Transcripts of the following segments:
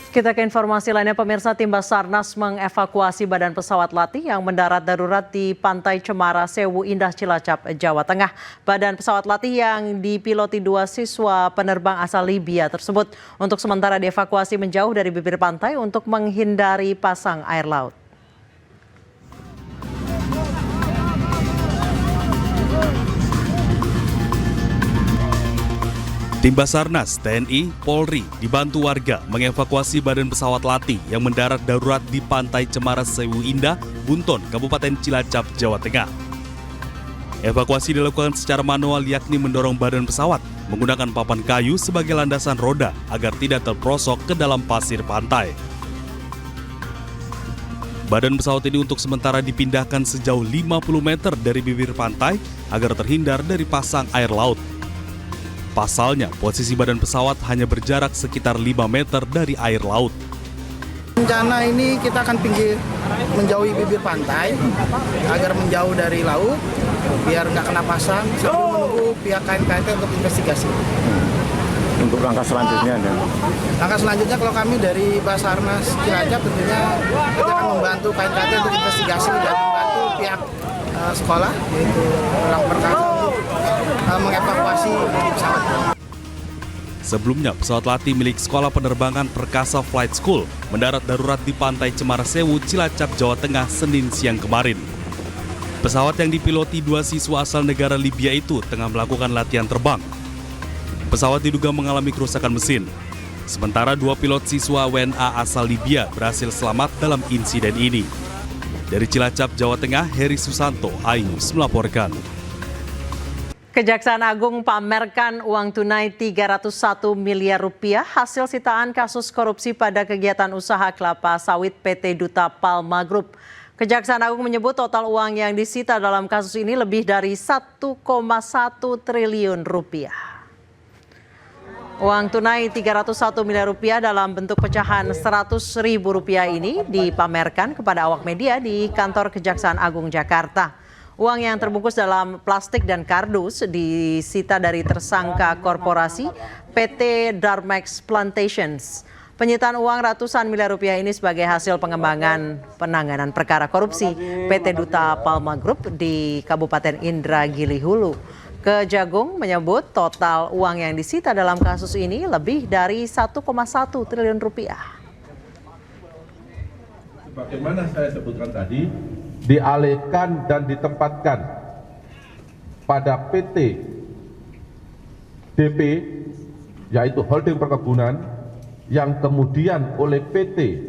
Kita ke informasi lainnya, pemirsa. Tim Basarnas mengevakuasi badan pesawat latih yang mendarat darurat di Pantai Cemara, Sewu Indah, Cilacap, Jawa Tengah. Badan pesawat latih yang dipiloti 2 siswa penerbang asal Libya tersebut untuk sementara dievakuasi menjauh dari bibir pantai untuk menghindari pasang air laut. Tim Basarnas, TNI, Polri dibantu warga mengevakuasi badan pesawat latih yang mendarat darurat di Pantai Cemara, Sewu Indah, Bunton, Kabupaten Cilacap, Jawa Tengah. Evakuasi dilakukan secara manual, yakni mendorong badan pesawat menggunakan papan kayu sebagai landasan roda agar tidak terprosok ke dalam pasir pantai. Badan pesawat ini untuk sementara dipindahkan sejauh 50 meter dari bibir pantai agar terhindar dari pasang air laut. Pasalnya, posisi badan pesawat hanya berjarak sekitar 5 meter dari air laut. Rencana ini kita akan menjauhi bibir pantai agar menjauh dari laut, biar nggak kena pasang, sambil menunggu pihak KNKT untuk investigasi. Untuk langkah selanjutnya? Langkah selanjutnya kalau kami dari Basarnas Cilacap tentunya kita akan membantu KNKT untuk investigasi dan membantu pihak sekolah, yaitu Orang Perkasa, mengevakuasi pesawat. Sebelumnya, pesawat latih milik Sekolah Penerbangan Perkasa Flight School mendarat darurat di Pantai Cemara, Sewu, Cilacap, Jawa Tengah, Senin siang kemarin. Pesawat yang dipiloti 2 siswa asal negara Libya itu tengah melakukan latihan terbang. Pesawat diduga mengalami kerusakan mesin. Sementara 2 pilot siswa WNA asal Libya berhasil selamat dalam insiden ini. Dari Cilacap, Jawa Tengah, Heri Susanto, iNews melaporkan. Kejaksaan Agung pamerkan uang tunai 301 miliar rupiah hasil sitaan kasus korupsi pada kegiatan usaha kelapa sawit PT Duta Palma Group. Kejaksaan Agung menyebut total uang yang disita dalam kasus ini lebih dari 1,1 triliun rupiah. Uang tunai 301 miliar rupiah dalam bentuk pecahan 100.000 rupiah ini dipamerkan kepada awak media di kantor Kejaksaan Agung Jakarta. Uang yang terbungkus dalam plastik dan kardus disita dari tersangka korporasi PT Darmex Plantations. Penyitaan uang ratusan miliar rupiah ini sebagai hasil pengembangan penanganan perkara korupsi PT Duta Palma Group di Kabupaten Indragiri Hulu. Kejagung menyebut total uang yang disita dalam kasus ini lebih dari 1,1 triliun rupiah. Sebagaimana saya sebutkan tadi, dialihkan dan ditempatkan pada PT DP, yaitu holding perkebunan, yang kemudian oleh PT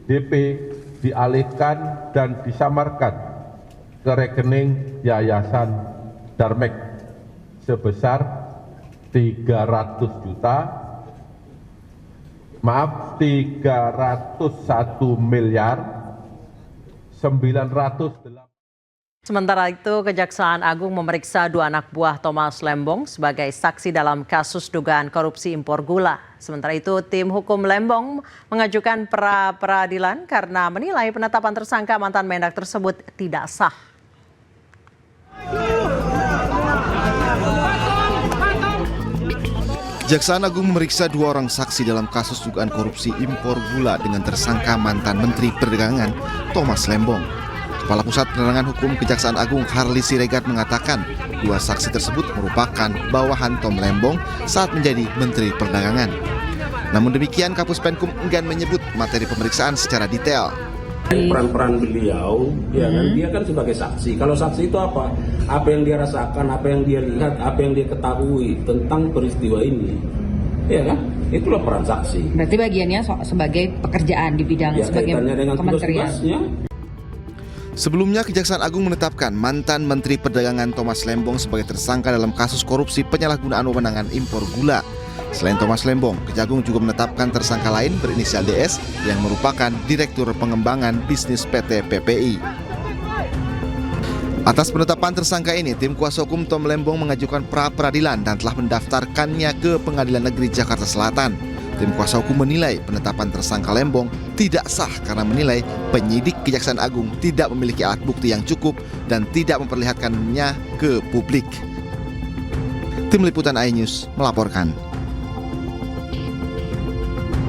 DP dialihkan dan disamarkan ke rekening Yayasan Darmex sebesar 301 miliar 908. Sementara itu, Kejaksaan Agung memeriksa 2 anak buah Thomas Lembong sebagai saksi dalam kasus dugaan korupsi impor gula. Sementara itu, tim hukum Lembong mengajukan pra-peradilan karena menilai penetapan tersangka mantan Mendak tersebut tidak sah. Kejaksaan Agung memeriksa 2 orang saksi dalam kasus dugaan korupsi impor gula dengan tersangka mantan Menteri Perdagangan Thomas Lembong. Kepala Pusat Penerangan Hukum Kejaksaan Agung Harli Siregar mengatakan 2 saksi tersebut merupakan bawahan Tom Lembong saat menjadi Menteri Perdagangan. Namun demikian, Kapus Penkum enggan menyebut materi pemeriksaan secara detail. Peran-peran beliau, ya kan, dia kan sebagai saksi. Kalau saksi itu apa? Apa yang dia rasakan, apa yang dia lihat, apa yang dia ketahui tentang peristiwa ini, ya kan? Itulah peran saksi. Berarti bagiannya sebagai pekerjaan di bidang ya, sebagai dengan kementerian. Sebelumnya, Kejaksaan Agung menetapkan mantan Menteri Perdagangan Thomas Lembong sebagai tersangka dalam kasus korupsi penyalahgunaan wewenang impor gula. Selain Thomas Lembong, Kejagung juga menetapkan tersangka lain berinisial DS yang merupakan Direktur Pengembangan Bisnis PT PPI. Atas penetapan tersangka ini, tim kuasa hukum Tom Lembong mengajukan pra-peradilan dan telah mendaftarkannya ke Pengadilan Negeri Jakarta Selatan. Tim kuasa hukum menilai penetapan tersangka Lembong tidak sah karena menilai penyidik Kejaksaan Agung tidak memiliki alat bukti yang cukup dan tidak memperlihatkannya ke publik. Tim Liputan iNews melaporkan.